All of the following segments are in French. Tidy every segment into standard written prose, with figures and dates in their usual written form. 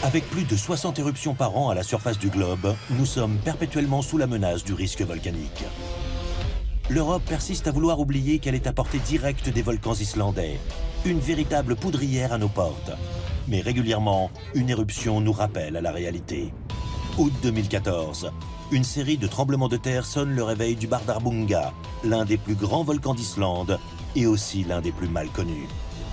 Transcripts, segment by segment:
Avec plus de 60 éruptions par an à la surface du globe, nous sommes perpétuellement sous la menace du risque volcanique. L'Europe persiste à vouloir oublier qu'elle est à portée directe des volcans islandais, une véritable poudrière à nos portes. Mais régulièrement, une éruption nous rappelle à la réalité. Août 2014, une série de tremblements de terre sonne le réveil du Bardarbunga, l'un des plus grands volcans d'Islande et aussi l'un des plus mal connus.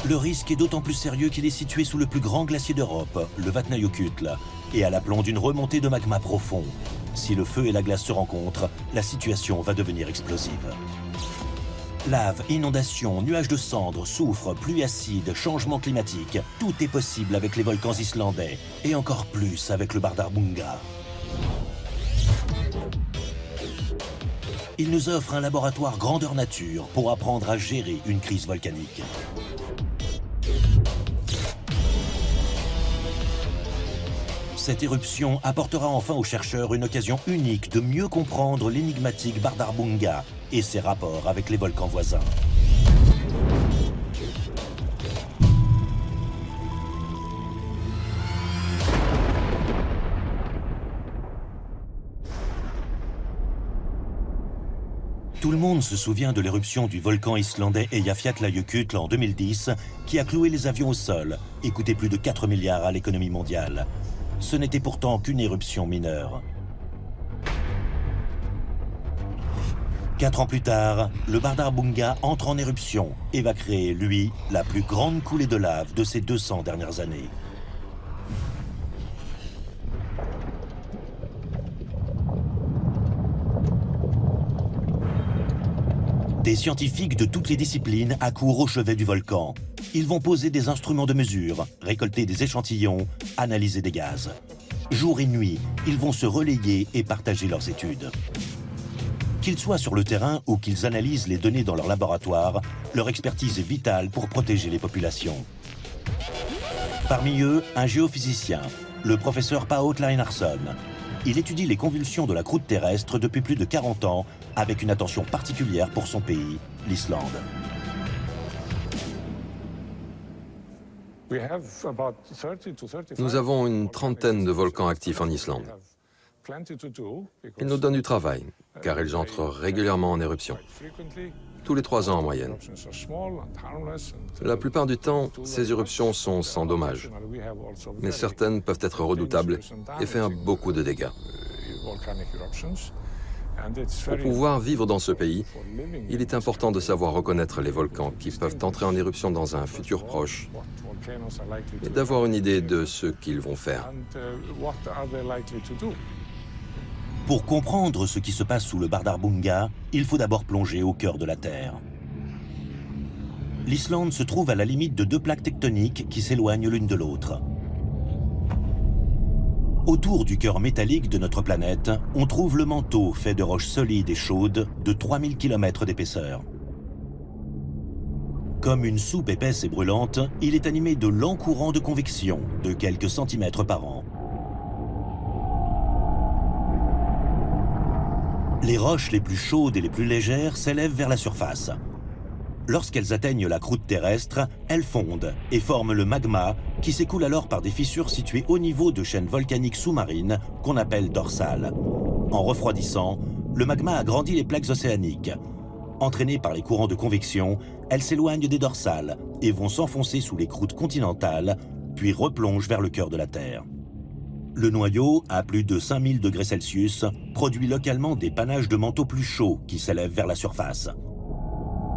Le risque est d'autant plus sérieux qu'il est situé sous le plus grand glacier d'Europe, le Vatnajökull, et à l'aplomb d'une remontée de magma profond. Si le feu et la glace se rencontrent, la situation va devenir explosive. Lave, inondations, nuages de cendres, soufre, pluie acide, changement climatique, tout est possible avec les volcans islandais, et encore plus avec le Bardarbunga. Il nous offre un laboratoire grandeur nature pour apprendre à gérer une crise volcanique. Cette éruption apportera enfin aux chercheurs une occasion unique de mieux comprendre l'énigmatique Bardarbunga et ses rapports avec les volcans voisins. Tout le monde se souvient de l'éruption du volcan islandais Eyjafjallajökull en 2010 qui a cloué les avions au sol et coûté plus de 4 milliards à l'économie mondiale. Ce n'était pourtant qu'une éruption mineure. 4 ans plus tard, le Bardarbunga entre en éruption et va créer, lui, la plus grande coulée de lave de ces 200 dernières années. Des scientifiques de toutes les disciplines accourent au chevet du volcan. Ils vont poser des instruments de mesure, récolter des échantillons, analyser des gaz. Jour et nuit, ils vont se relayer et partager leurs études. Qu'ils soient sur le terrain ou qu'ils analysent les données dans leur laboratoire, leur expertise est vitale pour protéger les populations. Parmi eux, un géophysicien, le professeur Páll Einarsson. Il étudie les convulsions de la croûte terrestre depuis plus de 40 ans, avec une attention particulière pour son pays, l'Islande. Nous avons une trentaine de volcans actifs en Islande. Ils nous donnent du travail, car ils entrent régulièrement en éruption, tous les 3 ans en moyenne. La plupart du temps, ces éruptions sont sans dommages, mais certaines peuvent être redoutables et faire beaucoup de dégâts. Pour pouvoir vivre dans ce pays, il est important de savoir reconnaître les volcans qui peuvent entrer en éruption dans un futur proche et d'avoir une idée de ce qu'ils vont faire. Pour comprendre ce qui se passe sous le Bardarbunga, il faut d'abord plonger au cœur de la Terre. L'Islande se trouve à la limite de 2 plaques tectoniques qui s'éloignent l'une de l'autre. Autour du cœur métallique de notre planète, on trouve le manteau fait de roches solides et chaudes de 3000 km d'épaisseur. Comme une soupe épaisse et brûlante, il est animé de lents courants de convection de quelques centimètres par an. Les roches les plus chaudes et les plus légères s'élèvent vers la surface. Lorsqu'elles atteignent la croûte terrestre, elles fondent et forment le magma qui s'écoule alors par des fissures situées au niveau de chaînes volcaniques sous-marines qu'on appelle dorsales. En refroidissant, le magma agrandit les plaques océaniques. Entraînées par les courants de convection, elles s'éloignent des dorsales et vont s'enfoncer sous les croûtes continentales, puis replongent vers le cœur de la Terre. Le noyau, à plus de 5000 degrés Celsius, produit localement des panaches de manteaux plus chauds qui s'élèvent vers la surface.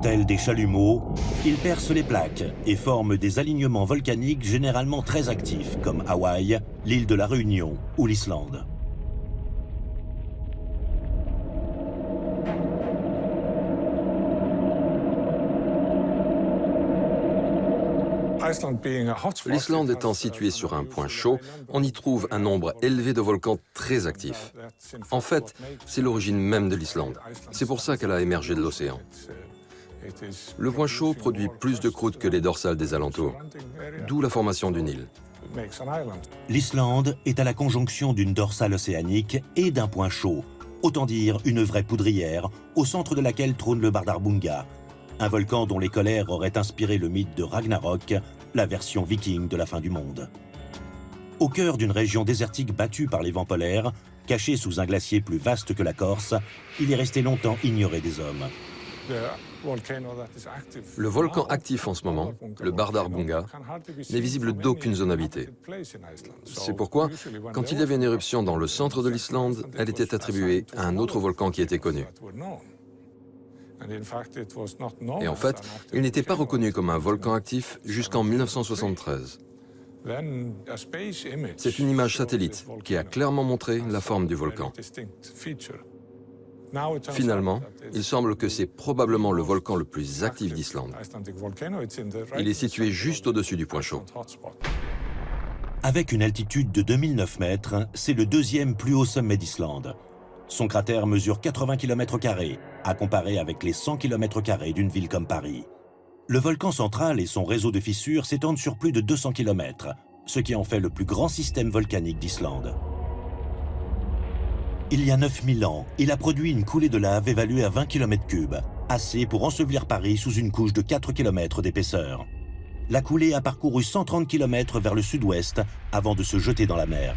Tels des chalumeaux, ils percent les plaques et forment des alignements volcaniques généralement très actifs, comme Hawaï, l'île de la Réunion ou l'Islande. L'Islande étant située sur un point chaud, on y trouve un nombre élevé de volcans très actifs. En fait, c'est l'origine même de l'Islande. C'est pour ça qu'elle a émergé de l'océan. Le point chaud produit plus de croûte que les dorsales des alentours, d'où la formation d'une île. L'Islande est à la conjonction d'une dorsale océanique et d'un point chaud, autant dire une vraie poudrière, au centre de laquelle trône le Bardarbunga, un volcan dont les colères auraient inspiré le mythe de Ragnarok, la version viking de la fin du monde. Au cœur d'une région désertique battue par les vents polaires, caché sous un glacier plus vaste que la Corse, il est resté longtemps ignoré des hommes. Le volcan actif en ce moment, le Bardarbunga, n'est visible d'aucune zone habitée. C'est pourquoi, quand il y avait une éruption dans le centre de l'Islande, elle était attribuée à un autre volcan qui était connu. Et en fait, il n'était pas reconnu comme un volcan actif jusqu'en 1973. C'est une image satellite qui a clairement montré la forme du volcan. Finalement, il semble que c'est probablement le volcan le plus actif d'Islande. Il est situé juste au-dessus du point chaud. Avec une altitude de 2009 mètres, c'est le deuxième plus haut sommet d'Islande. Son cratère mesure 80 km², à comparer avec les 100 km² d'une ville comme Paris. Le volcan central et son réseau de fissures s'étendent sur plus de 200 km, ce qui en fait le plus grand système volcanique d'Islande. Il y a 9000 ans, il a produit une coulée de lave évaluée à 20 km3, assez pour ensevelir Paris sous une couche de 4 km d'épaisseur. La coulée a parcouru 130 km vers le sud-ouest avant de se jeter dans la mer.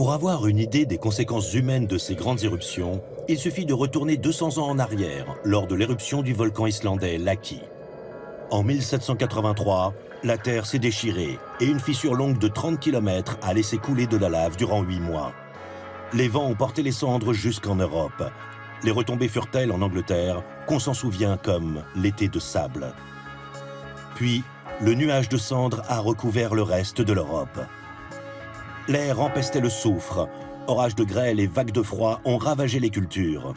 Pour avoir une idée des conséquences humaines de ces grandes éruptions, il suffit de retourner 200 ans en arrière, lors de l'éruption du volcan islandais Laki. En 1783, la Terre s'est déchirée et une fissure longue de 30 km a laissé couler de la lave durant 8 mois. Les vents ont porté les cendres jusqu'en Europe. Les retombées furent telles en Angleterre qu'on s'en souvient comme l'été de sable. Puis, le nuage de cendres a recouvert le reste de l'Europe. L'air empestait le soufre, orages de grêle et vagues de froid ont ravagé les cultures.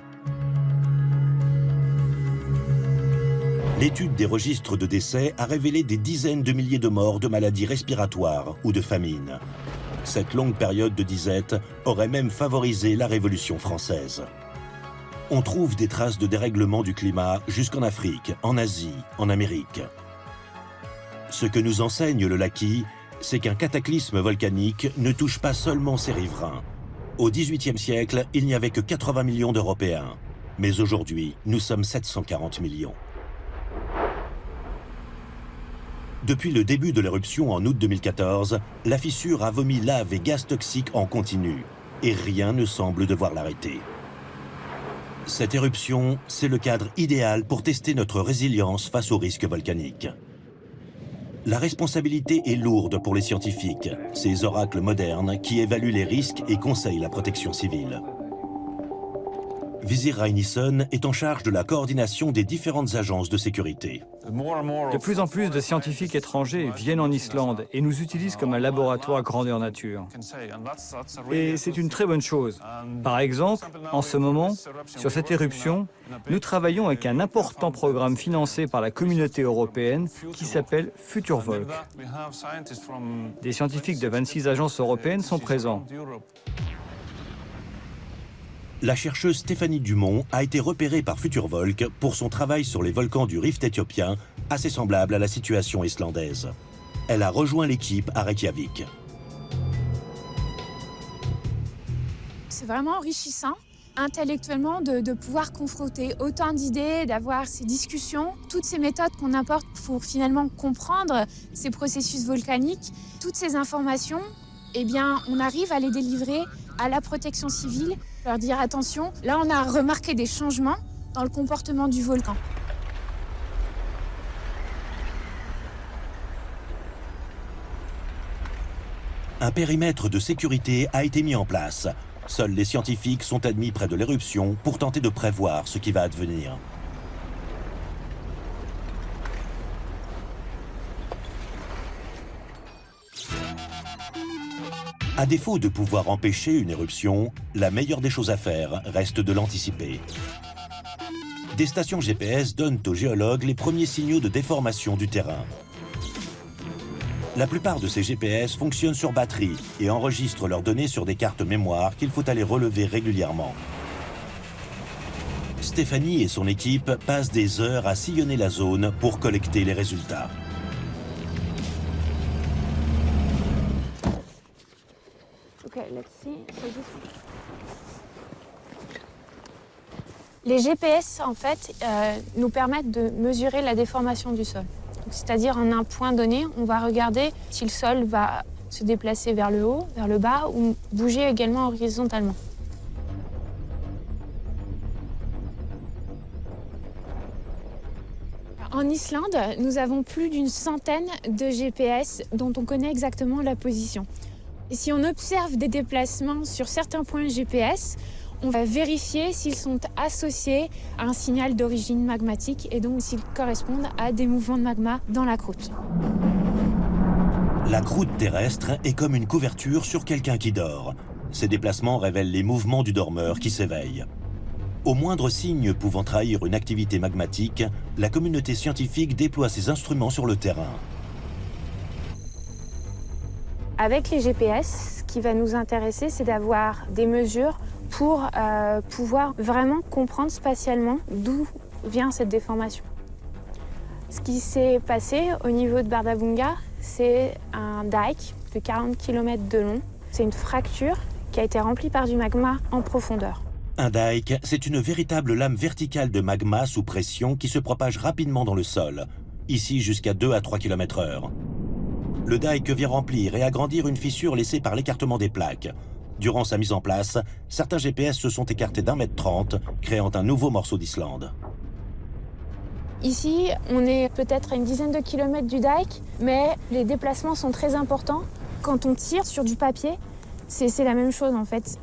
L'étude des registres de décès a révélé des dizaines de milliers de morts de maladies respiratoires ou de famine. Cette longue période de disette aurait même favorisé la Révolution française. On trouve des traces de dérèglement du climat jusqu'en Afrique, en Asie, en Amérique. Ce que nous enseigne le Laki, c'est qu'un cataclysme volcanique ne touche pas seulement ses riverains. Au XVIIIe siècle, il n'y avait que 80 millions d'Européens. Mais aujourd'hui, nous sommes 740 millions. Depuis le début de l'éruption en août 2014, la fissure a vomi lave et gaz toxiques en continu. Et rien ne semble devoir l'arrêter. Cette éruption, c'est le cadre idéal pour tester notre résilience face aux risques volcaniques. La responsabilité est lourde pour les scientifiques, ces oracles modernes qui évaluent les risques et conseillent la protection civile. Vizir Reynisson est en charge de la coordination des différentes agences de sécurité. De plus en plus de scientifiques étrangers viennent en Islande et nous utilisent comme un laboratoire grandeur nature. Et c'est une très bonne chose. Par exemple, en ce moment, sur cette éruption, nous travaillons avec un important programme financé par la communauté européenne qui s'appelle FutureVolc. Des scientifiques de 26 agences européennes sont présents. La chercheuse Stéphanie Dumont a été repérée par FutureVolc pour son travail sur les volcans du rift éthiopien, assez semblable à la situation islandaise. Elle a rejoint l'équipe à Reykjavik. C'est vraiment enrichissant, intellectuellement, de pouvoir confronter autant d'idées, d'avoir ces discussions, toutes ces méthodes qu'on apporte pour finalement comprendre ces processus volcaniques, toutes ces informations, eh bien, on arrive à les délivrer à la protection civile, leur dire attention, là on a remarqué des changements dans le comportement du volcan. Un périmètre de sécurité a été mis en place. Seuls les scientifiques sont admis près de l'éruption pour tenter de prévoir ce qui va advenir. À défaut de pouvoir empêcher une éruption, la meilleure des choses à faire reste de l'anticiper. Des stations GPS donnent aux géologues les premiers signaux de déformation du terrain. La plupart de ces GPS fonctionnent sur batterie et enregistrent leurs données sur des cartes mémoire qu'il faut aller relever régulièrement. Stéphanie et son équipe passent des heures à sillonner la zone pour collecter les résultats. Les GPS, en fait, nous permettent de mesurer la déformation du sol. C'est-à-dire, en un point donné, on va regarder si le sol va se déplacer vers le haut, vers le bas, ou bouger également horizontalement. En Islande, nous avons plus d'une centaine de GPS dont on connaît exactement la position. Et si on observe des déplacements sur certains points GPS, on va vérifier s'ils sont associés à un signal d'origine magmatique et donc s'ils correspondent à des mouvements de magma dans la croûte. La croûte terrestre est comme une couverture sur quelqu'un qui dort. Ces déplacements révèlent les mouvements du dormeur qui s'éveille. Au moindre signe pouvant trahir une activité magmatique, la communauté scientifique déploie ses instruments sur le terrain. Avec les GPS, ce qui va nous intéresser, c'est d'avoir des mesures pour pouvoir vraiment comprendre spatialement d'où vient cette déformation. Ce qui s'est passé au niveau de Bardabunga, c'est un dike de 40 km de long. C'est une fracture qui a été remplie par du magma en profondeur. Un dike, c'est une véritable lame verticale de magma sous pression qui se propage rapidement dans le sol, ici jusqu'à 2 à 3 km/h. Le dike vient remplir et agrandir une fissure laissée par l'écartement des plaques. Durant sa mise en place, certains GPS se sont écartés d'1,30 m, créant un nouveau morceau d'Islande. Ici, on est peut-être à une dizaine de kilomètres du dike, mais les déplacements sont très importants. Quand on tire sur du papier, c'est la même chose en fait.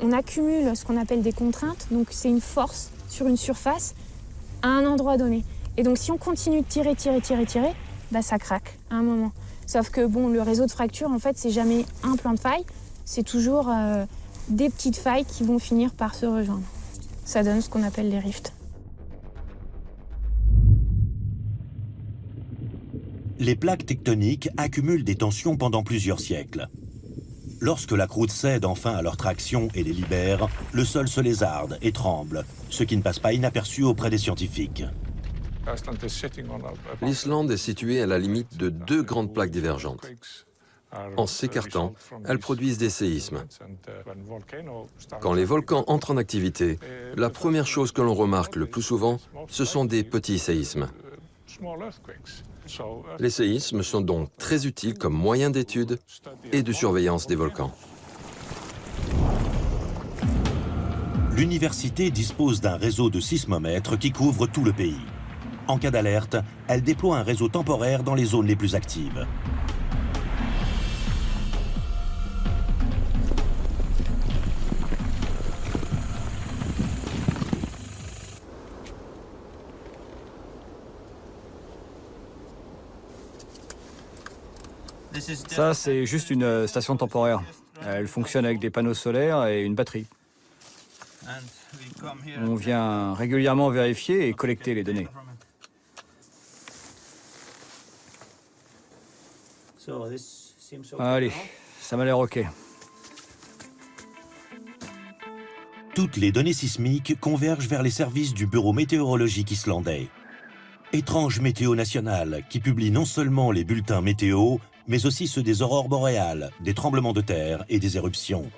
On accumule ce qu'on appelle des contraintes, donc c'est une force sur une surface à un endroit donné. Et donc si on continue de tirer, bah ça craque à un moment. Sauf que bon, le réseau de fractures, en fait, c'est jamais un plan de faille, c'est toujours des petites failles qui vont finir par se rejoindre. Ça donne ce qu'on appelle les rifts. Les plaques tectoniques accumulent des tensions pendant plusieurs siècles. Lorsque la croûte cède enfin à leur traction et les libère, le sol se lézarde et tremble, ce qui ne passe pas inaperçu auprès des scientifiques. L'Islande est située à la limite de deux grandes plaques divergentes. En s'écartant, elles produisent des séismes. Quand les volcans entrent en activité, la première chose que l'on remarque le plus souvent, ce sont des petits séismes. Les séismes sont donc très utiles comme moyen d'étude et de surveillance des volcans. L'université dispose d'un réseau de sismomètres qui couvre tout le pays. En cas d'alerte, elle déploie un réseau temporaire dans les zones les plus actives. Ça, c'est juste une station temporaire. Elle fonctionne avec des panneaux solaires et une batterie. On vient régulièrement vérifier et collecter les données. Allez, ça m'a l'air OK. Toutes les données sismiques convergent vers les services du Bureau météorologique islandais. Étrange Météo National, qui publie non seulement les bulletins météo, mais aussi ceux des aurores boréales, des tremblements de terre et des éruptions.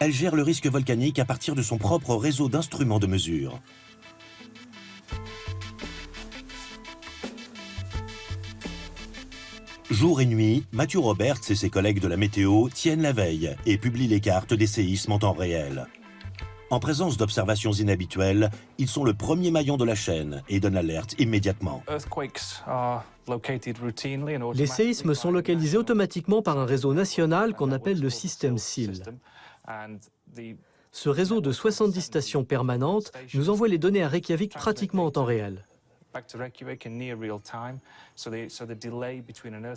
Elle gère le risque volcanique à partir de son propre réseau d'instruments de mesure. Jour et nuit, Matthew Roberts et ses collègues de la météo tiennent la veille et publient les cartes des séismes en temps réel. En présence d'observations inhabituelles, ils sont le premier maillon de la chaîne et donnent l'alerte immédiatement. Les séismes sont localisés automatiquement par un réseau national qu'on appelle le système SEAL. Ce réseau de 70 stations permanentes nous envoie les données à Reykjavik pratiquement en temps réel.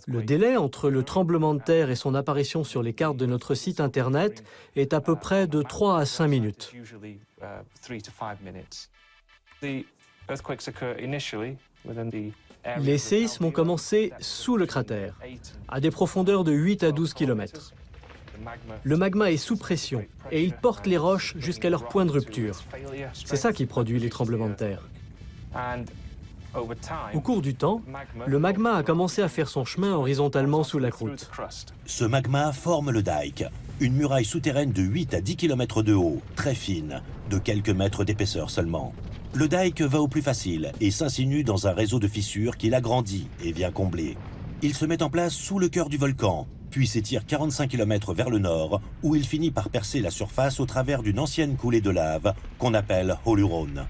Le délai entre le tremblement de terre et son apparition sur les cartes de notre site internet est à peu près de 3 à 5 minutes. Les séismes ont commencé sous le cratère, à des profondeurs de 8 à 12 km. Le magma est sous pression et il porte les roches jusqu'à leur point de rupture. C'est ça qui produit les tremblements de terre. Au cours du temps, le magma a commencé à faire son chemin horizontalement sous la croûte. Ce magma forme le dike, une muraille souterraine de 8 à 10 km de haut, très fine, de quelques mètres d'épaisseur seulement. Le dike va au plus facile et s'insinue dans un réseau de fissures qu'il agrandit et vient combler. Il se met en place sous le cœur du volcan, puis s'étire 45 km vers le nord, où il finit par percer la surface au travers d'une ancienne coulée de lave qu'on appelle Holuron.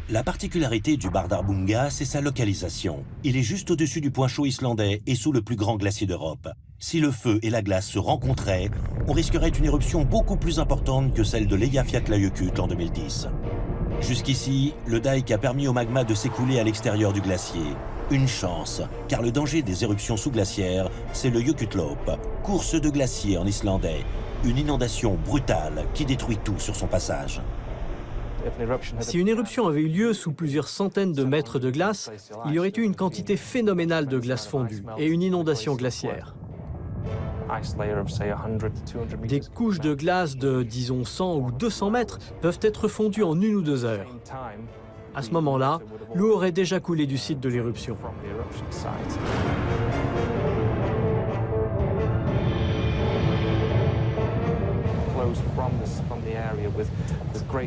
La particularité du Bardarbunga, c'est sa localisation. Il est juste au-dessus du point chaud islandais et sous le plus grand glacier d'Europe. Si le feu et la glace se rencontraient, on risquerait une éruption beaucoup plus importante que celle de l'Eyjafjallajökull en 2010. Jusqu'ici, le dike a permis au magma de s'écouler à l'extérieur du glacier. Une chance, car le danger des éruptions sous-glaciaires, c'est le Jökullaup, course de glacier en islandais, une inondation brutale qui détruit tout sur son passage. Si une éruption avait eu lieu sous plusieurs centaines de mètres de glace, il y aurait eu une quantité phénoménale de glace fondue et une inondation glaciaire. Des couches de glace de, disons, 100 ou 200 mètres peuvent être fondues en 1 ou 2 heures. À ce moment-là, l'eau aurait déjà coulé du site de l'éruption.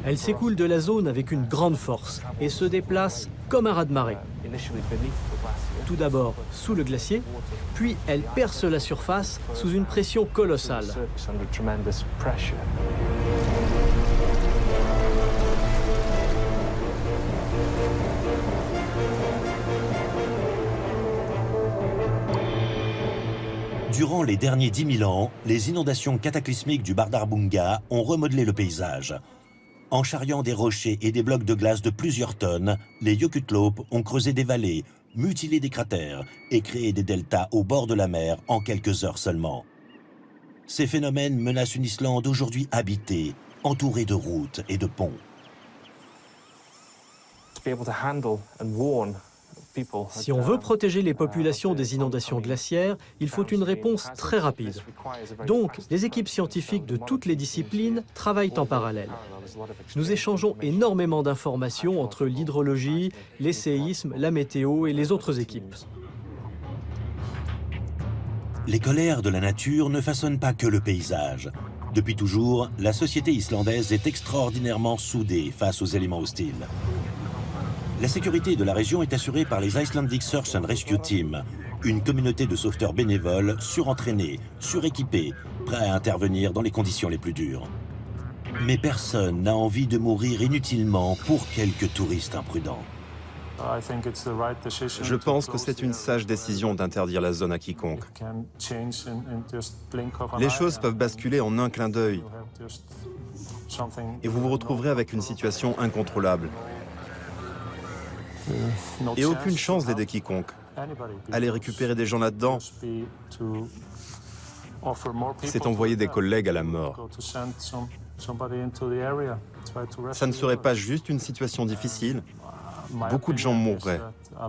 Elle s'écoule de la zone avec une grande force et se déplace comme un raz-de-marée. Tout d'abord sous le glacier, puis elle perce la surface sous une pression colossale. Durant les derniers 10 000 ans, les inondations cataclysmiques du Bardarbunga ont remodelé le paysage. En charriant des rochers et des blocs de glace de plusieurs tonnes, les Jökullaup ont creusé des vallées, mutilé des cratères et créé des deltas au bord de la mer en quelques heures seulement. Ces phénomènes menacent une Islande aujourd'hui habitée, entourée de routes et de ponts. Si on veut protéger les populations des inondations glaciaires, il faut une réponse très rapide. Donc, les équipes scientifiques de toutes les disciplines travaillent en parallèle. Nous échangeons énormément d'informations entre l'hydrologie, les séismes, la météo et les autres équipes. Les colères de la nature ne façonnent pas que le paysage. Depuis toujours, la société islandaise est extraordinairement soudée face aux éléments hostiles. La sécurité de la région est assurée par les Icelandic Search and Rescue Team, une communauté de sauveteurs bénévoles, surentraînés, suréquipés, prêts à intervenir dans les conditions les plus dures. Mais personne n'a envie de mourir inutilement pour quelques touristes imprudents. Je pense que c'est une sage décision d'interdire la zone à quiconque. Les choses peuvent basculer en un clin d'œil et vous vous retrouverez avec une situation incontrôlable. Et aucune chance d'aider quiconque. Aller récupérer des gens là-dedans, c'est envoyer des collègues à la mort. Ça ne serait pas juste une situation difficile. Beaucoup de gens mourraient,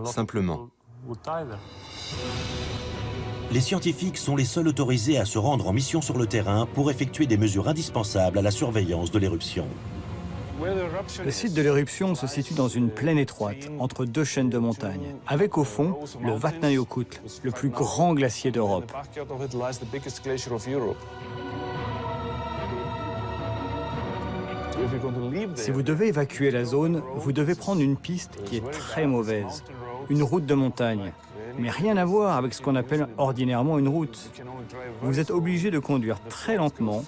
simplement. Les scientifiques sont les seuls autorisés à se rendre en mission sur le terrain pour effectuer des mesures indispensables à la surveillance de l'éruption. Le site de l'éruption se situe dans une plaine étroite, entre 2 chaînes de montagnes, avec au fond le Vatnajökull, le plus grand glacier d'Europe. Si vous devez évacuer la zone, vous devez prendre une piste qui est très mauvaise, une route de montagne, mais rien à voir avec ce qu'on appelle ordinairement une route. Vous êtes obligé de conduire très lentement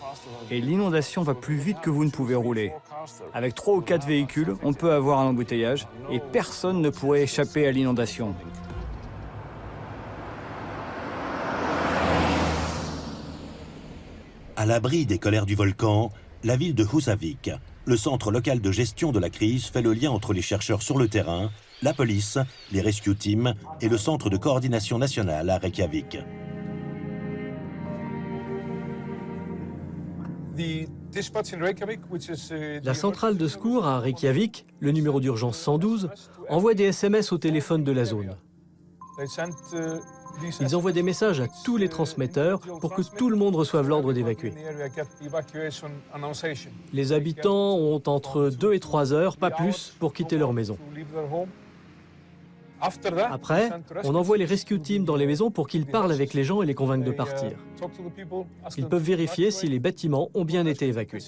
et l'inondation va plus vite que vous ne pouvez rouler. Avec 3 ou 4 véhicules, on peut avoir un embouteillage et personne ne pourrait échapper à l'inondation. À l'abri des colères du volcan, la ville de Húsavík, le centre local de gestion de la crise, fait le lien entre les chercheurs sur le terrain, la police, les rescue teams et le centre de coordination nationale à Reykjavik. La centrale de secours à Reykjavik, le numéro d'urgence 112, envoie des SMS au téléphone de la zone. Ils envoient des messages à tous les transmetteurs pour que tout le monde reçoive l'ordre d'évacuer. Les habitants ont entre 2 et 3 heures, pas plus, pour quitter leur maison. Après, on envoie les rescue teams dans les maisons pour qu'ils parlent avec les gens et les convainquent de partir. Ils peuvent vérifier si les bâtiments ont bien été évacués.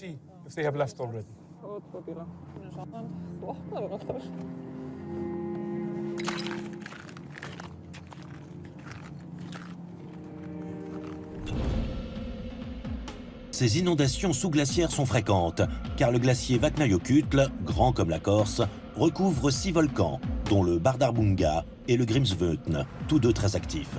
Ces inondations sous-glaciaires sont fréquentes, car le glacier Vatnajökull, grand comme la Corse, recouvre 6 volcans, dont le Bardarbunga et le Grímsvötn, tous deux très actifs.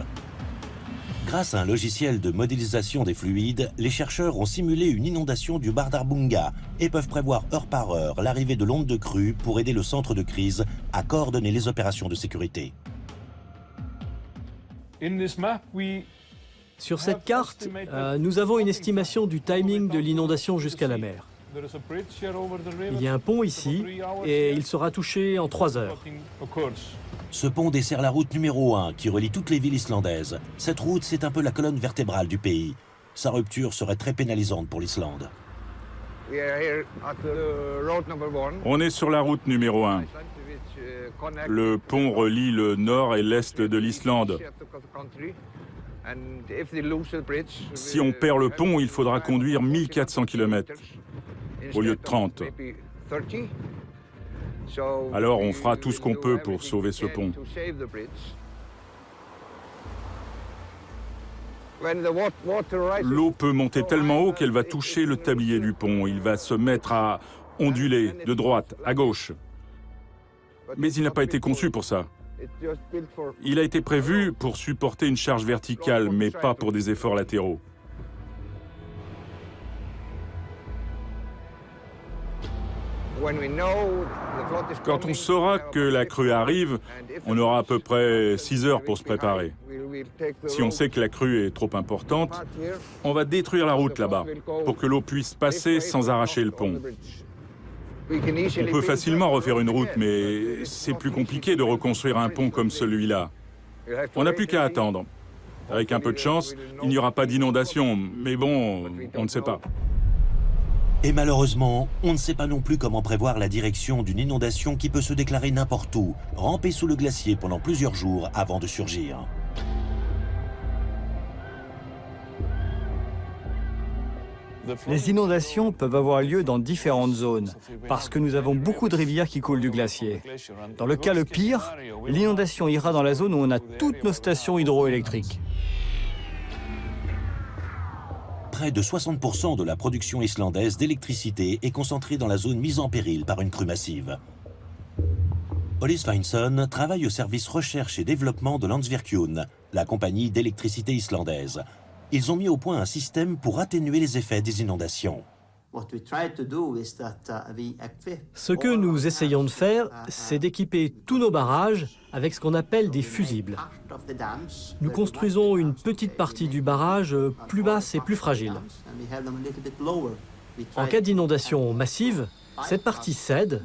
Grâce à un logiciel de modélisation des fluides, les chercheurs ont simulé une inondation du Bardarbunga et peuvent prévoir heure par heure l'arrivée de l'onde de crue pour aider le centre de crise à coordonner les opérations de sécurité. Sur cette carte, nous avons une estimation du timing de l'inondation jusqu'à la mer. Il y a un pont ici et il sera touché en 3 heures. Ce pont dessert la route numéro 1 qui relie toutes les villes islandaises. Cette route, c'est un peu la colonne vertébrale du pays. Sa rupture serait très pénalisante pour l'Islande. On est sur la route numéro 1. Le pont relie le nord et l'est de l'Islande. Si on perd le pont, il faudra conduire 1400 km au lieu de 30. Alors on fera tout ce qu'on peut pour sauver ce pont. L'eau peut monter tellement haut qu'elle va toucher le tablier du pont. Il va se mettre à onduler de droite à gauche. Mais il n'a pas été conçu pour ça. Il a été prévu pour supporter une charge verticale, mais pas pour des efforts latéraux. Quand on saura que la crue arrive, on aura à peu près 6 heures pour se préparer. Si on sait que la crue est trop importante, on va détruire la route là-bas pour que l'eau puisse passer sans arracher le pont. On peut facilement refaire une route, mais c'est plus compliqué de reconstruire un pont comme celui-là. On n'a plus qu'à attendre. Avec un peu de chance, il n'y aura pas d'inondation, mais bon, on ne sait pas. Et malheureusement, on ne sait pas non plus comment prévoir la direction d'une inondation qui peut se déclarer n'importe où, ramper sous le glacier pendant plusieurs jours avant de surgir. Les inondations peuvent avoir lieu dans différentes zones, parce que nous avons beaucoup de rivières qui coulent du glacier. Dans le cas le pire, l'inondation ira dans la zone où on a toutes nos stations hydroélectriques. Près de 60% de la production islandaise d'électricité est concentrée dans la zone mise en péril par une crue massive. Olli Sveinsson travaille au service recherche et développement de Landsvirkjun, la compagnie d'électricité islandaise. Ils ont mis au point un système pour atténuer les effets des inondations. Ce que nous essayons de faire, c'est d'équiper tous nos barrages avec ce qu'on appelle des fusibles. Nous construisons une petite partie du barrage plus basse et plus fragile. En cas d'inondation massive, cette partie cède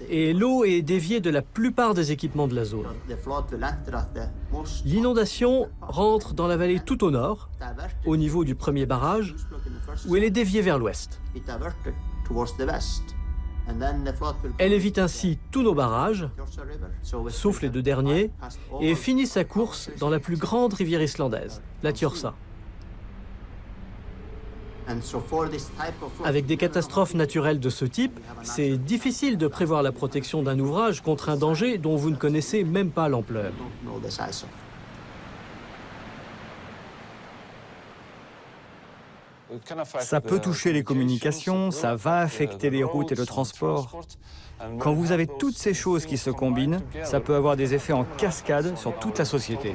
et l'eau est déviée de la plupart des équipements de la zone. L'inondation rentre dans la vallée tout au nord, au niveau du premier barrage, où elle est déviée vers l'ouest. Elle évite ainsi tous nos barrages, sauf les 2 derniers, et finit sa course dans la plus grande rivière islandaise, la Thjörsa. Avec des catastrophes naturelles de ce type, c'est difficile de prévoir la protection d'un ouvrage contre un danger dont vous ne connaissez même pas l'ampleur. Ça peut toucher les communications, ça va affecter les routes et le transport. Quand vous avez toutes ces choses qui se combinent, ça peut avoir des effets en cascade sur toute la société.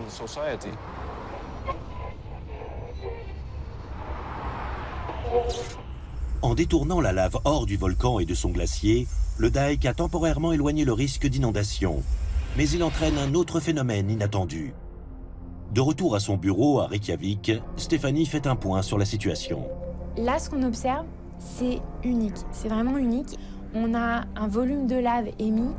En détournant la lave hors du volcan et de son glacier, le dike a temporairement éloigné le risque d'inondation. Mais il entraîne un autre phénomène inattendu. De retour à son bureau à Reykjavik, Stéphanie fait un point sur la situation. Là, ce qu'on observe, c'est unique. C'est vraiment unique. On a un volume de lave émis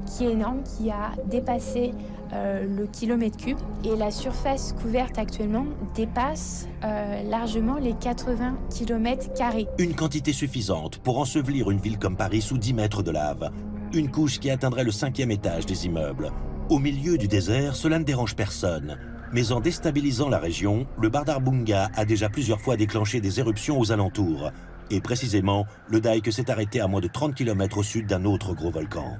qui est énorme, qui a dépassé le kilomètre cube. Et la surface couverte actuellement dépasse largement les 80 km². Une quantité suffisante pour ensevelir une ville comme Paris sous 10 mètres de lave. Une couche qui atteindrait le 5e étage des immeubles. Au milieu du désert, cela ne dérange personne. Mais en déstabilisant la région, le Bardarbunga a déjà plusieurs fois déclenché des éruptions aux alentours. Et précisément, le dike s'est arrêté à moins de 30 km au sud d'un autre gros volcan.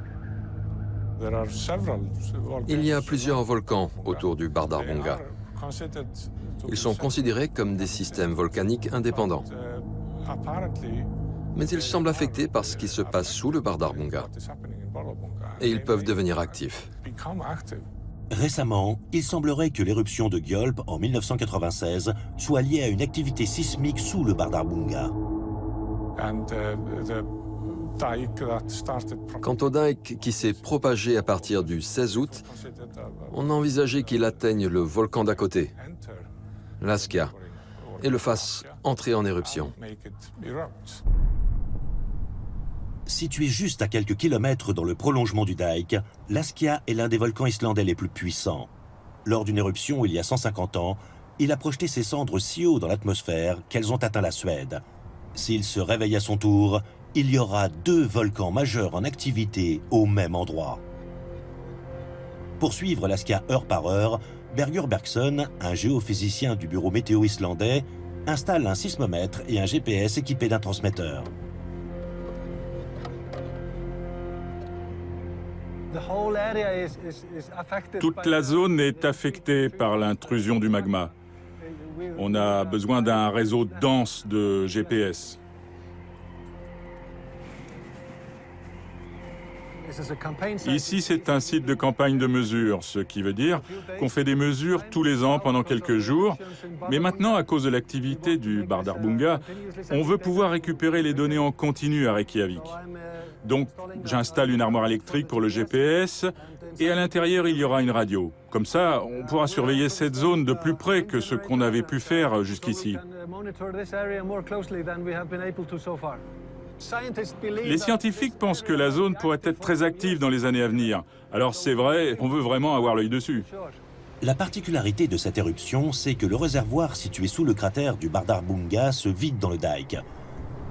Il y a plusieurs volcans autour du Bardarbunga. Ils sont considérés comme des systèmes volcaniques indépendants. Mais ils semblent affectés par ce qui se passe sous le Bardarbunga. Et ils peuvent devenir actifs. Récemment, il semblerait que l'éruption de Gyolp en 1996 soit liée à une activité sismique sous le Bardarbunga. Quant au dike qui s'est propagé à partir du 16 août, on a envisagé qu'il atteigne le volcan d'à côté, l'Askia, et le fasse entrer en éruption. Situé juste à quelques kilomètres dans le prolongement du dike, l'Askia est l'un des volcans islandais les plus puissants. Lors d'une éruption il y a 150 ans, il a projeté ses cendres si haut dans l'atmosphère qu'elles ont atteint la Suède. S'il se réveille à son tour, il y aura 2 volcans majeurs en activité au même endroit. Pour suivre l'Askia heure par heure, Bergur Bergson, un géophysicien du bureau météo islandais, installe un sismomètre et un GPS équipé d'un transmetteur. Toute la zone est affectée par l'intrusion du magma. On a besoin d'un réseau dense de GPS. Ici, c'est un site de campagne de mesure, ce qui veut dire qu'on fait des mesures tous les ans pendant quelques jours. Mais maintenant, à cause de l'activité du Bardarbunga, on veut pouvoir récupérer les données en continu à Reykjavik. Donc, j'installe une armoire électrique pour le GPS et à l'intérieur, il y aura une radio. Comme ça, on pourra surveiller cette zone de plus près que ce qu'on avait pu faire jusqu'ici. Les scientifiques pensent que la zone pourrait être très active dans les années à venir. Alors c'est vrai, on veut vraiment avoir l'œil dessus. La particularité de cette éruption, c'est que le réservoir situé sous le cratère du Bardarbunga se vide dans le dike.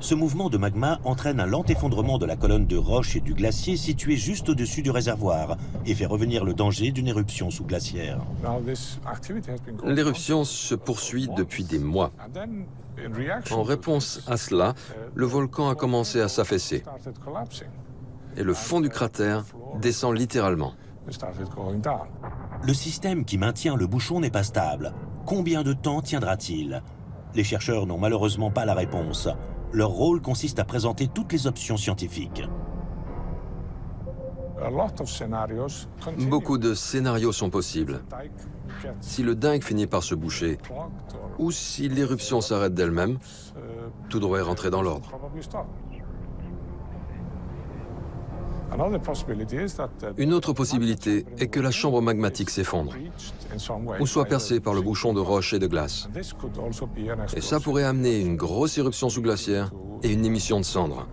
Ce mouvement de magma entraîne un lent effondrement de la colonne de roche et du glacier situé juste au-dessus du réservoir et fait revenir le danger d'une éruption sous-glaciaire. L'éruption se poursuit depuis des mois. En réponse à cela, le volcan a commencé à s'affaisser. Et le fond du cratère descend littéralement. Le système qui maintient le bouchon n'est pas stable. Combien de temps tiendra-t-il? Les chercheurs n'ont malheureusement pas la réponse. Leur rôle consiste à présenter toutes les options scientifiques. Beaucoup de scénarios sont possibles. Si le dike finit par se boucher, ou si l'éruption s'arrête d'elle-même, tout devrait rentrer dans l'ordre. Une autre possibilité est que la chambre magmatique s'effondre, ou soit percée par le bouchon de roche et de glace. Et ça pourrait amener une grosse éruption sous-glaciaire et une émission de cendres.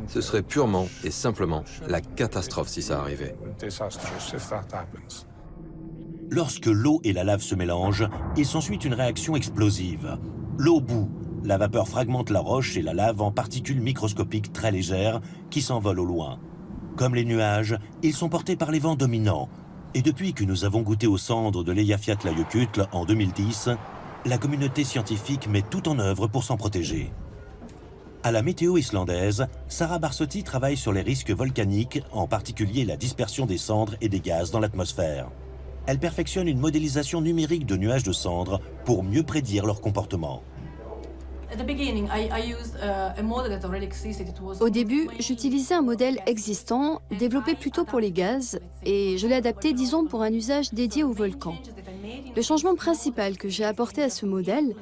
Ce serait purement et simplement la catastrophe si ça arrivait. Lorsque l'eau et la lave se mélangent, il s'ensuit une réaction explosive. L'eau bout. La vapeur fragmente la roche et la lave en particules microscopiques très légères qui s'envolent au loin. Comme les nuages, ils sont portés par les vents dominants. Et depuis que nous avons goûté aux cendres de l'Eyjafjallajökull en 2010, la communauté scientifique met tout en œuvre pour s'en protéger. À la météo islandaise, Sarah Barsotti travaille sur les risques volcaniques, en particulier la dispersion des cendres et des gaz dans l'atmosphère. Elle perfectionne une modélisation numérique de nuages de cendres pour mieux prédire leur comportement. Au début, j'utilisais un modèle existant, développé plutôt pour les gaz, et je l'ai adapté, disons, pour un usage dédié au volcan. Le changement principal que j'ai apporté à ce modèle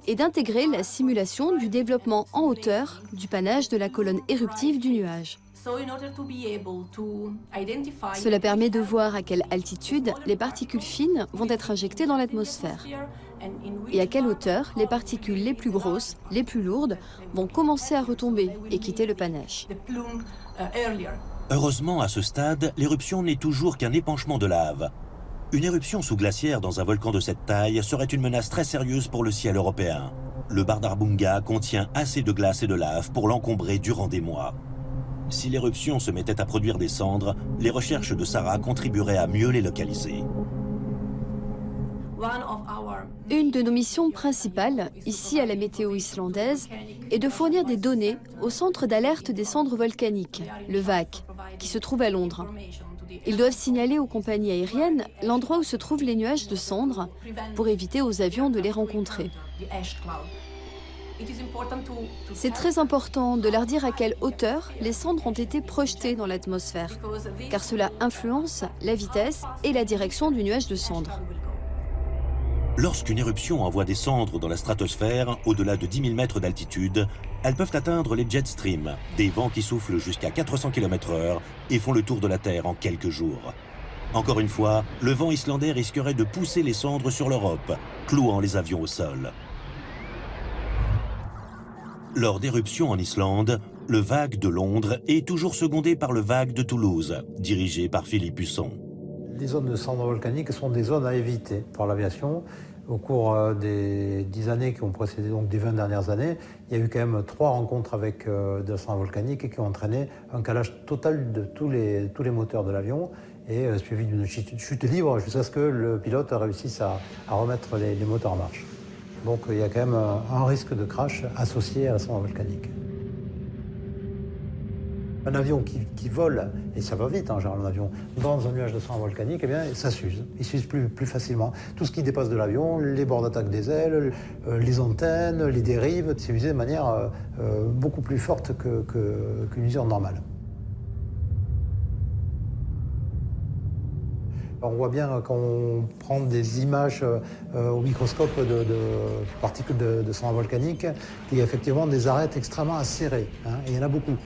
est d'intégrer la simulation du développement en hauteur du panache de la colonne éruptive du nuage. Cela permet de voir à quelle altitude les particules fines vont être injectées dans l'atmosphère et à quelle hauteur les particules les plus grosses, les plus lourdes, vont commencer à retomber et quitter le panache. Heureusement, à ce stade, l'éruption n'est toujours qu'un épanchement de lave. Une éruption sous-glaciaire dans un volcan de cette taille serait une menace très sérieuse pour le ciel européen. Le Bardarbunga contient assez de glace et de lave pour l'encombrer durant des mois. Si l'éruption se mettait à produire des cendres, les recherches de Sarah contribueraient à mieux les localiser. Une de nos missions principales, ici à la météo islandaise, est de fournir des données au centre d'alerte des cendres volcaniques, le VAC, qui se trouve à Londres. Ils doivent signaler aux compagnies aériennes l'endroit où se trouvent les nuages de cendres pour éviter aux avions de les rencontrer. C'est très important de leur dire à quelle hauteur les cendres ont été projetées dans l'atmosphère, car cela influence la vitesse et la direction du nuage de cendres. Lorsqu'une éruption envoie des cendres dans la stratosphère, au-delà de 10 000 mètres d'altitude, elles peuvent atteindre les jet streams, des vents qui soufflent jusqu'à 400 km/h et font le tour de la Terre en quelques jours. Encore une fois, le vent islandais risquerait de pousser les cendres sur l'Europe, clouant les avions au sol. Lors d'éruptions en Islande, le VAG de Londres est toujours secondé par le VAG de Toulouse, dirigé par Philippe Husson. Les zones de cendres volcaniques sont des zones à éviter par l'aviation. Au cours des 10 années qui ont précédé, donc des 20 dernières années, il y a eu quand même 3 rencontres avec de la cendre volcanique qui ont entraîné un calage total de tous les moteurs de l'avion et suivi d'une chute libre jusqu'à ce que le pilote réussisse à remettre les moteurs en marche. Donc il y a quand même un risque de crash associé à la cendre volcanique. Un avion qui vole, et ça va vite en général un avion, dans un nuage de cendre volcanique, eh bien, ça s'use. Il s'use plus facilement. Tout ce qui dépasse de l'avion, les bords d'attaque des ailes, les antennes, les dérives, c'est usé de manière beaucoup plus forte qu'une usure normale. On voit bien quand on prend des images au microscope de particules de cendre volcanique qu'il y a effectivement des arêtes extrêmement acérées, hein, et il y en a beaucoup.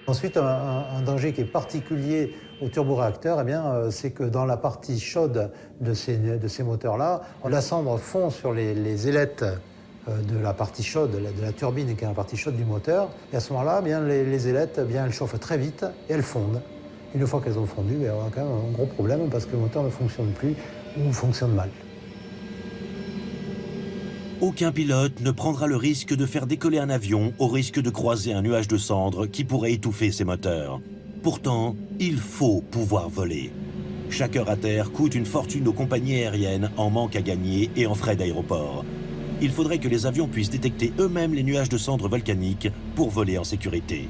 Ensuite, un danger qui est particulier aux turboréacteurs, eh bien, c'est que dans la partie chaude de ces moteurs-là, la cendre fond sur les ailettes de la partie chaude, de la turbine qui est la partie chaude du moteur. Et à ce moment-là, eh bien, les ailettes, eh bien, elles chauffent très vite et elles fondent. Une fois qu'elles ont fondu, eh, on a quand même un gros problème parce que le moteur ne fonctionne plus ou fonctionne mal. Aucun pilote ne prendra le risque de faire décoller un avion au risque de croiser un nuage de cendres qui pourrait étouffer ses moteurs. Pourtant, il faut pouvoir voler. Chaque heure à terre coûte une fortune aux compagnies aériennes en manque à gagner et en frais d'aéroport. Il faudrait que les avions puissent détecter eux-mêmes les nuages de cendres volcaniques pour voler en sécurité.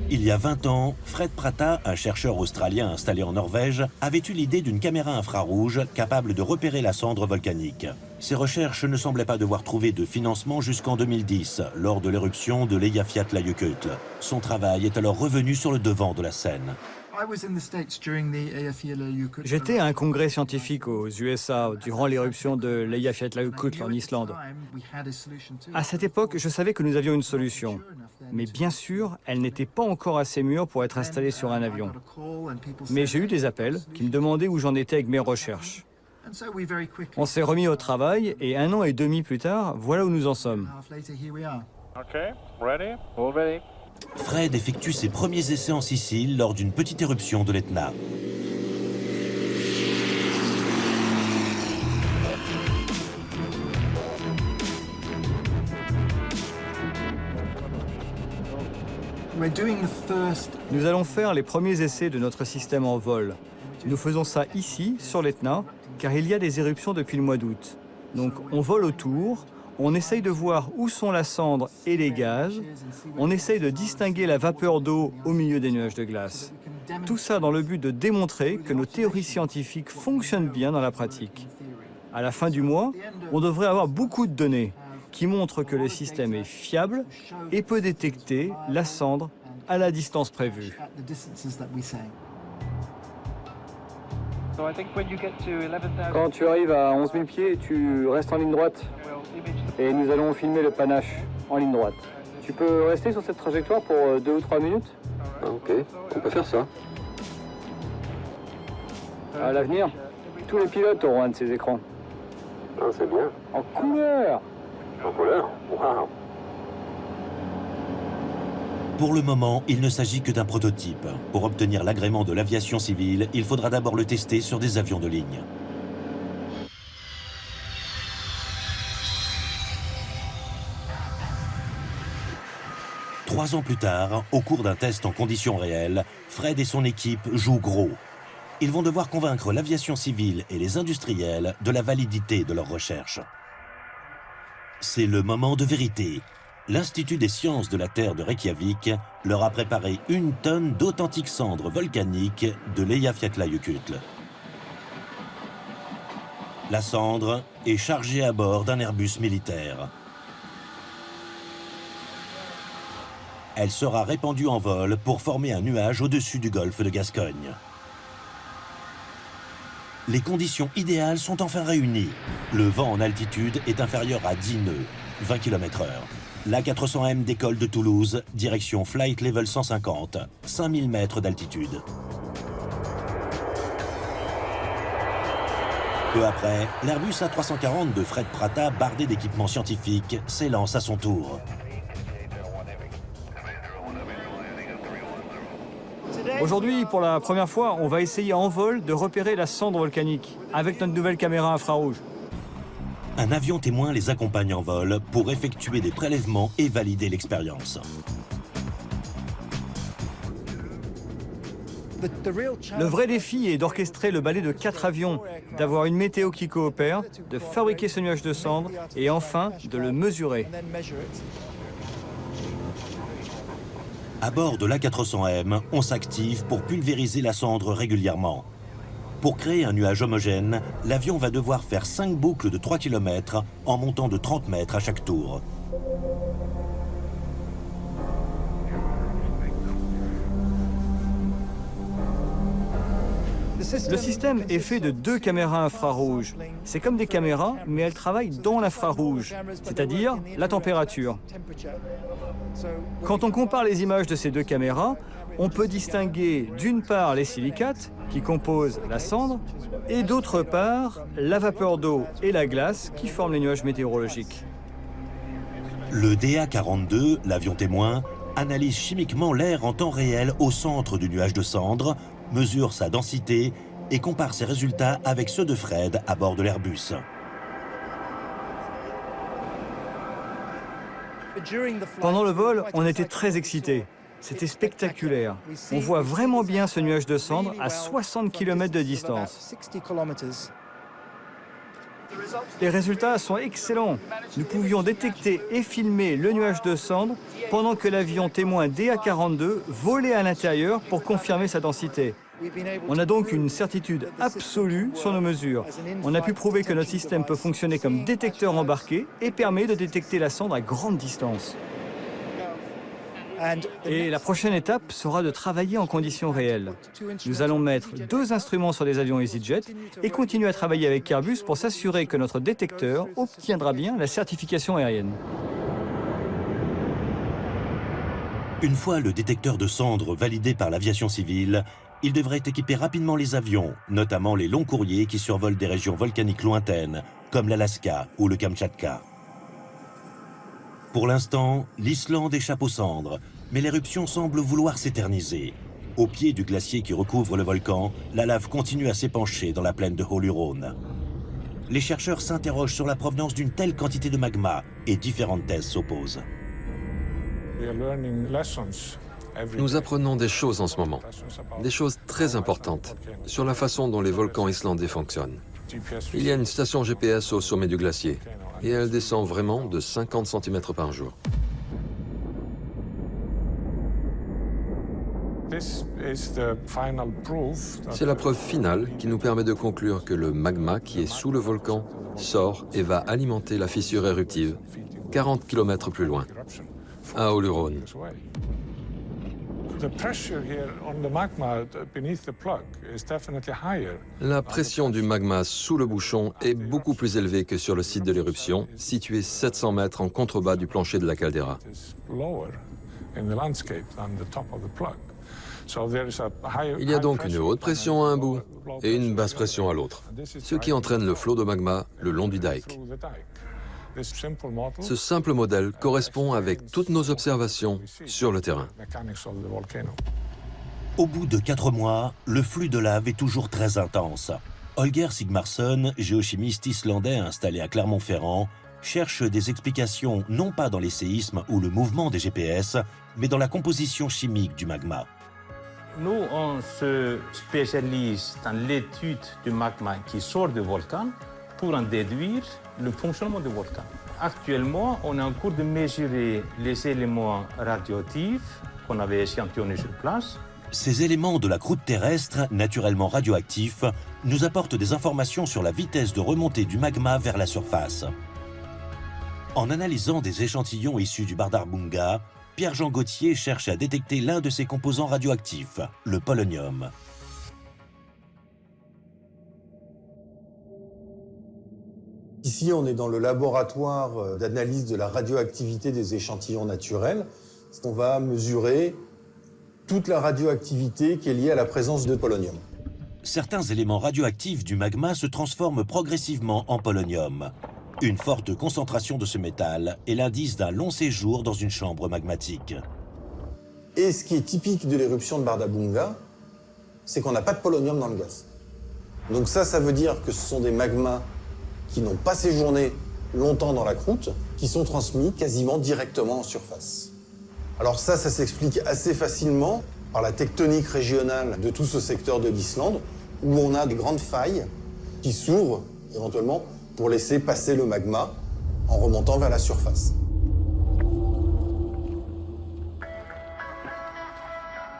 Il y a 20 ans, Fred Prata, un chercheur australien installé en Norvège, avait eu l'idée d'une caméra infrarouge capable de repérer la cendre volcanique. Ses recherches ne semblaient pas devoir trouver de financement jusqu'en 2010, lors de l'éruption de l'Eyjafjallajökull. Son travail est alors revenu sur le devant de la scène. J'étais à un congrès scientifique aux USA durant l'éruption de l'Eyjafjallajökull en Islande. À cette époque, je savais que nous avions une solution. Mais bien sûr, elle n'était pas encore assez mûre pour être installée sur un avion. Mais j'ai eu des appels qui me demandaient où j'en étais avec mes recherches. On s'est remis au travail et 1 an et demi plus tard, voilà où nous en sommes. Fred effectue ses premiers essais en Sicile lors d'une petite éruption de l'Etna. Nous allons faire les premiers essais de notre système en vol. Nous faisons ça ici, sur l'Etna, car il y a des éruptions depuis le mois d'août. Donc on vole autour, on essaye de voir où sont la cendre et les gaz, on essaye de distinguer la vapeur d'eau au milieu des nuages de glace. Tout ça dans le but de démontrer que nos théories scientifiques fonctionnent bien dans la pratique. À la fin du mois, on devrait avoir beaucoup de données qui montrent que le système est fiable et peut détecter la cendre à la distance prévue. Quand tu arrives à 11 000 pieds, tu restes en ligne droite. Et nous allons filmer le panache en ligne droite. Tu peux rester sur cette trajectoire pour 2 ou 3 minutes? Ok, on peut faire ça. À l'avenir, tous les pilotes auront un de ces écrans. Ah, c'est bien. En couleur! En couleur? Waouh! Pour le moment, il ne s'agit que d'un prototype. Pour obtenir l'agrément de l'aviation civile, il faudra d'abord le tester sur des avions de ligne. 3 ans plus tard, au cours d'un test en conditions réelles, Fred et son équipe jouent gros. Ils vont devoir convaincre l'aviation civile et les industriels de la validité de leurs recherches. C'est le moment de vérité. L'Institut des sciences de la Terre de Reykjavik leur a préparé 1 tonne d'authentiques cendres volcaniques de l'Eyjafjallajökull. La cendre est chargée à bord d'un Airbus militaire. Elle sera répandue en vol pour former un nuage au-dessus du golfe de Gascogne. Les conditions idéales sont enfin réunies. Le vent en altitude est inférieur à 10 nœuds, 20 km/h. L'A400M décolle de Toulouse, direction Flight Level 150, 5000 mètres d'altitude. Peu après, l'Airbus A340 de Fred Pratta, bardé d'équipements scientifiques, s'élance à son tour. Aujourd'hui, pour la première fois, on va essayer en vol de repérer la cendre volcanique avec notre nouvelle caméra infrarouge. Un avion témoin les accompagne en vol pour effectuer des prélèvements et valider l'expérience. Le vrai défi est d'orchestrer le balai de 4 avions, d'avoir une météo qui coopère, de fabriquer ce nuage de cendres et enfin de le mesurer. À bord de l'A400M, on s'active pour pulvériser la cendre régulièrement. Pour créer un nuage homogène, l'avion va devoir faire 5 boucles de 3 km en montant de 30 mètres à chaque tour. Le système est fait de 2 caméras infrarouges. C'est comme des caméras, mais elles travaillent dans l'infrarouge, c'est-à-dire la température. Quand on compare les images de ces 2 caméras, on peut distinguer d'une part les silicates qui composent la cendre et d'autre part la vapeur d'eau et la glace qui forment les nuages météorologiques. Le DA-42, l'avion témoin, analyse chimiquement l'air en temps réel au centre du nuage de cendres, mesure sa densité et compare ses résultats avec ceux de Fred à bord de l'Airbus. Pendant le vol, on était très excités. C'était spectaculaire. On voit vraiment bien ce nuage de cendres à 60 km de distance. Les résultats sont excellents. Nous pouvions détecter et filmer le nuage de cendres pendant que l'avion témoin DA-42 volait à l'intérieur pour confirmer sa densité. On a donc une certitude absolue sur nos mesures. On a pu prouver que notre système peut fonctionner comme détecteur embarqué et permet de détecter la cendre à grande distance. Et la prochaine étape sera de travailler en conditions réelles. Nous allons mettre 2 instruments sur des avions EasyJet et continuer à travailler avec Airbus pour s'assurer que notre détecteur obtiendra bien la certification aérienne. Une fois le détecteur de cendres validé par l'aviation civile, il devrait équiper rapidement les avions, notamment les longs courriers qui survolent des régions volcaniques lointaines, comme l'Alaska ou le Kamtchatka. Pour l'instant, l'Islande échappe aux cendres, mais l'éruption semble vouloir s'éterniser. Au pied du glacier qui recouvre le volcan, la lave continue à s'épancher dans la plaine de Holyroon. Les chercheurs s'interrogent sur la provenance d'une telle quantité de magma et différentes thèses s'opposent. Nous apprenons des choses en ce moment, des choses très importantes sur la façon dont les volcans islandais fonctionnent. Il y a une station GPS au sommet du glacier et elle descend vraiment de 50 cm par jour. C'est la preuve finale qui nous permet de conclure que le magma qui est sous le volcan sort et va alimenter la fissure éruptive 40 km plus loin, à Holyroon. La pression du magma sous le bouchon est beaucoup plus élevée que sur le site de l'éruption, situé 700 mètres en contrebas du plancher de la caldeira. Il y a donc une haute pression à un bout et une basse pression à l'autre, ce qui entraîne le flot de magma le long du dike. Ce simple modèle correspond avec toutes nos observations sur le terrain. Au bout de 4 mois, le flux de lave est toujours très intense. Holger Sigmarsson, géochimiste islandais installé à Clermont-Ferrand, cherchent des explications non pas dans les séismes ou le mouvement des GPS, mais dans la composition chimique du magma. Nous, on se spécialise dans l'étude du magma qui sort du volcan pour en déduire le fonctionnement du volcan. Actuellement, on est en cours de mesurer les éléments radioactifs qu'on avait échantillonnés sur place. Ces éléments de la croûte terrestre, naturellement radioactifs, nous apportent des informations sur la vitesse de remontée du magma vers la surface. En analysant des échantillons issus du Bardarbunga, Pierre-Jean Gauthier cherche à détecter l'un de ses composants radioactifs, le polonium. Ici, on est dans le laboratoire d'analyse de la radioactivité des échantillons naturels. On va mesurer toute la radioactivité qui est liée à la présence de polonium. Certains éléments radioactifs du magma se transforment progressivement en polonium. Une forte concentration de ce métal est l'indice d'un long séjour dans une chambre magmatique. Et ce qui est typique de l'éruption de Bardarbunga, c'est qu'on n'a pas de polonium dans le gaz. Donc ça veut dire que ce sont des magmas qui n'ont pas séjourné longtemps dans la croûte, qui sont transmis quasiment directement en surface. Alors ça s'explique assez facilement par la tectonique régionale de tout ce secteur de l'Islande, où on a des grandes failles qui s'ouvrent éventuellement pour laisser passer le magma en remontant vers la surface.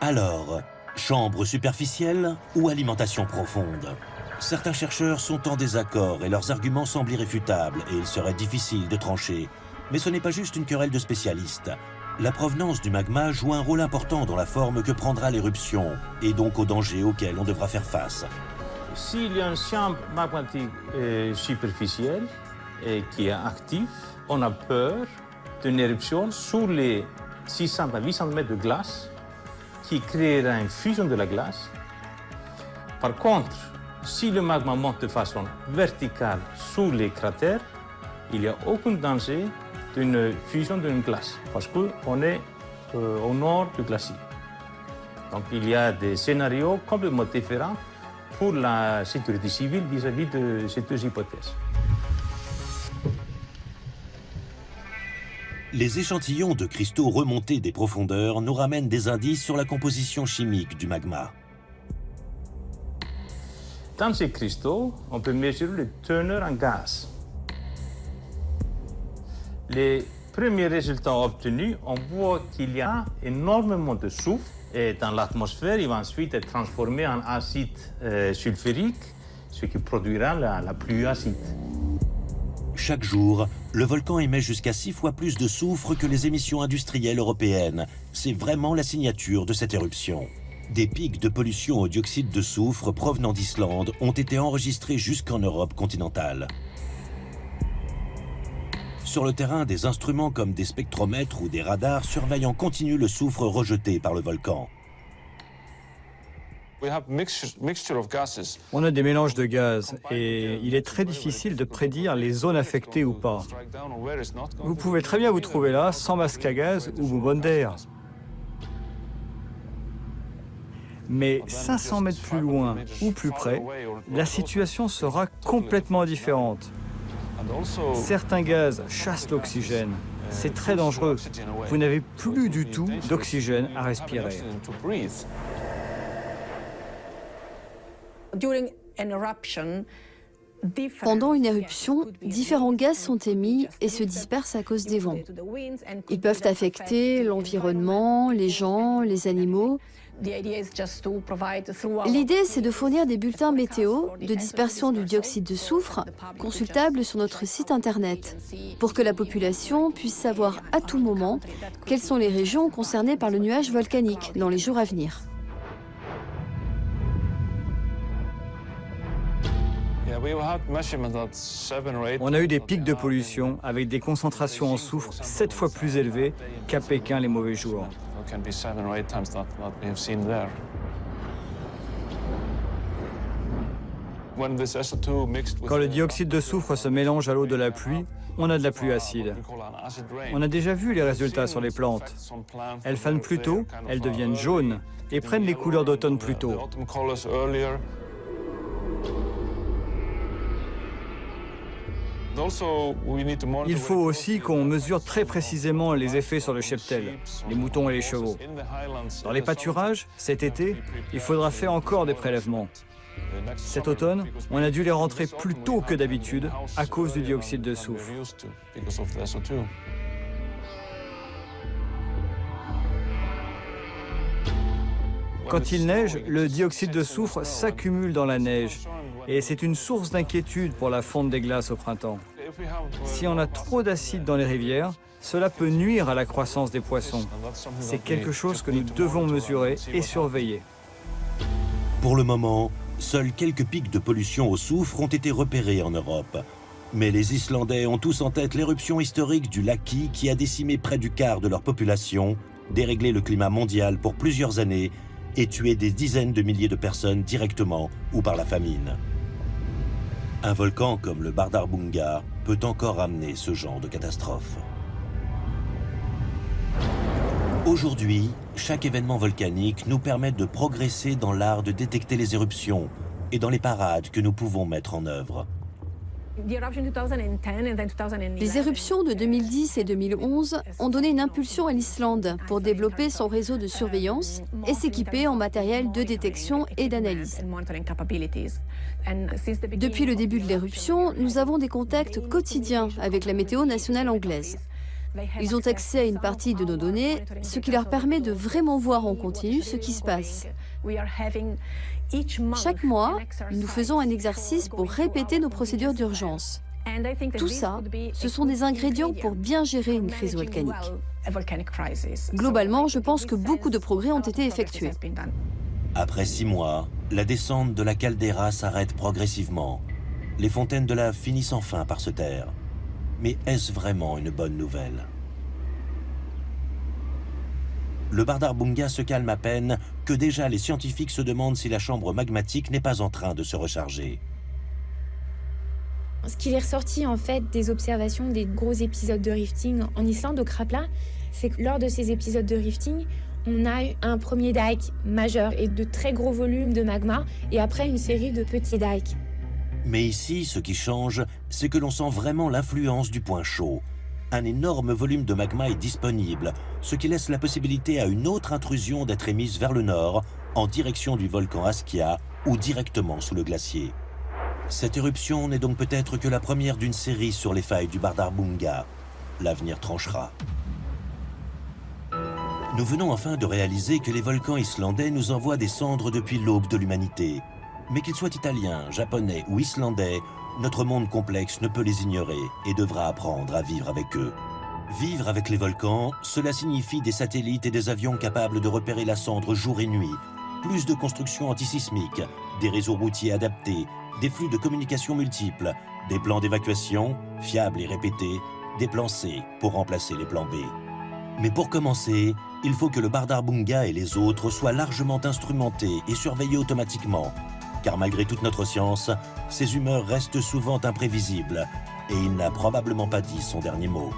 Alors, chambre superficielle ou alimentation profonde? Certains chercheurs sont en désaccord et leurs arguments semblent irréfutables et il serait difficile de trancher. Mais ce n'est pas juste une querelle de spécialistes. La provenance du magma joue un rôle important dans la forme que prendra l'éruption et donc aux dangers auxquels on devra faire face. S'il y a une chambre magmatique superficielle et qui est active, on a peur d'une éruption sous les 600 à 800 mètres de glace qui créera une fusion de la glace. Par contre, si le magma monte de façon verticale sous les cratères, il n'y a aucun danger d'une fusion d'une glace parce qu'on est au nord du glacier. Donc il y a des scénarios complètement différents pour la sécurité civile vis-à-vis de ces deux hypothèses. Les échantillons de cristaux remontés des profondeurs nous ramènent des indices sur la composition chimique du magma. Dans ces cristaux, on peut mesurer les teneurs en gaz. Les premiers résultats obtenus, on voit qu'il y a énormément de soufre. Et dans l'atmosphère, il va ensuite être transformé en acide sulfurique, ce qui produira la pluie acide. Chaque jour, le volcan émet jusqu'à 6 fois plus de soufre que les émissions industrielles européennes. C'est vraiment la signature de cette éruption. Des pics de pollution au dioxyde de soufre provenant d'Islande ont été enregistrés jusqu'en Europe continentale. Sur le terrain, des instruments comme des spectromètres ou des radars surveillent en continu le soufre rejeté par le volcan. On a des mélanges de gaz et il est très difficile de prédire les zones affectées ou pas. Vous pouvez très bien vous trouver là sans masque à gaz ou bonbonne d'air. Mais 500 mètres plus loin ou plus près, la situation sera complètement différente. Certains gaz chassent l'oxygène. C'est très dangereux. Vous n'avez plus du tout d'oxygène à respirer. Pendant une éruption, différents gaz sont émis et se dispersent à cause des vents. Ils peuvent affecter l'environnement, les gens, les animaux. L'idée, c'est de fournir des bulletins météo de dispersion du dioxyde de soufre consultables sur notre site internet pour que la population puisse savoir à tout moment quelles sont les régions concernées par le nuage volcanique dans les jours à venir. On a eu des pics de pollution avec des concentrations en soufre 7 fois plus élevées qu'à Pékin les mauvais jours. Quand le dioxyde de soufre se mélange à l'eau de la pluie, on a de la pluie acide. On a déjà vu les résultats sur les plantes. Elles fanent plus tôt, elles deviennent jaunes et prennent les couleurs d'automne plus tôt. Il faut aussi qu'on mesure très précisément les effets sur le cheptel, les moutons et les chevaux. Dans les pâturages, cet été, il faudra faire encore des prélèvements. Cet automne, on a dû les rentrer plus tôt que d'habitude à cause du dioxyde de soufre. Quand il neige, le dioxyde de soufre s'accumule dans la neige et c'est une source d'inquiétude pour la fonte des glaces au printemps. Si on a trop d'acide dans les rivières, cela peut nuire à la croissance des poissons. C'est quelque chose que nous devons mesurer et surveiller. Pour le moment, seuls quelques pics de pollution au soufre ont été repérés en Europe. Mais les Islandais ont tous en tête l'éruption historique du Laki qui a décimé près du quart de leur population, déréglé le climat mondial pour plusieurs années et tué des dizaines de milliers de personnes directement ou par la famine. Un volcan comme le Bardarbunga peut encore amener ce genre de catastrophe. Aujourd'hui, chaque événement volcanique nous permet de progresser dans l'art de détecter les éruptions et dans les parades que nous pouvons mettre en œuvre. Les éruptions de 2010 et 2011 ont donné une impulsion à l'Islande pour développer son réseau de surveillance et s'équiper en matériel de détection et d'analyse. Depuis le début de l'éruption, nous avons des contacts quotidiens avec la météo nationale anglaise. Ils ont accès à une partie de nos données, ce qui leur permet de vraiment voir en continu ce qui se passe. Chaque mois, nous faisons un exercice pour répéter nos procédures d'urgence. Tout ça, ce sont des ingrédients pour bien gérer une crise volcanique. Globalement, je pense que beaucoup de progrès ont été effectués. Après 6 mois, la descente de la caldeira s'arrête progressivement. Les fontaines de lave finissent enfin par se taire. Mais est-ce vraiment une bonne nouvelle? Le Bardarbunga se calme à peine que déjà les scientifiques se demandent si la chambre magmatique n'est pas en train de se recharger. Ce qui est ressorti en fait des observations des gros épisodes de rifting en Islande, au Krapla, c'est que lors de ces épisodes de rifting, on a eu un premier dike majeur et de très gros volumes de magma et après une série de petits dikes. Mais ici, ce qui change, c'est que l'on sent vraiment l'influence du point chaud. Un énorme volume de magma est disponible, ce qui laisse la possibilité à une autre intrusion d'être émise vers le nord, en direction du volcan Askja ou directement sous le glacier. Cette éruption n'est donc peut-être que la première d'une série sur les failles du Bardarbunga. L'avenir tranchera. Nous venons enfin de réaliser que les volcans islandais nous envoient des cendres depuis l'aube de l'humanité. Mais qu'ils soient italiens, japonais ou islandais, notre monde complexe ne peut les ignorer et devra apprendre à vivre avec eux. Vivre avec les volcans, cela signifie des satellites et des avions capables de repérer la cendre jour et nuit, plus de constructions antisismiques, des réseaux routiers adaptés, des flux de communication multiples, des plans d'évacuation fiables et répétés, des plans C pour remplacer les plans B. Mais pour commencer, il faut que le Bardarbunga et les autres soient largement instrumentés et surveillés automatiquement. Car malgré toute notre science, ces humeurs restent souvent imprévisibles et il n'a probablement pas dit son dernier mot.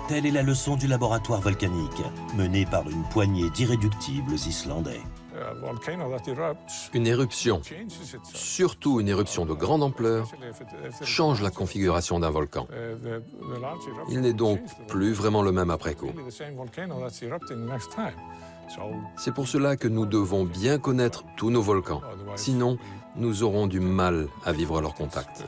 Telle est la leçon du laboratoire volcanique, mené par une poignée d'irréductibles Islandais. Une éruption, surtout une éruption de grande ampleur, change la configuration d'un volcan. Il n'est donc plus vraiment le même après coup. C'est pour cela que nous devons bien connaître tous nos volcans. Sinon, nous aurons du mal à vivre à leur contact.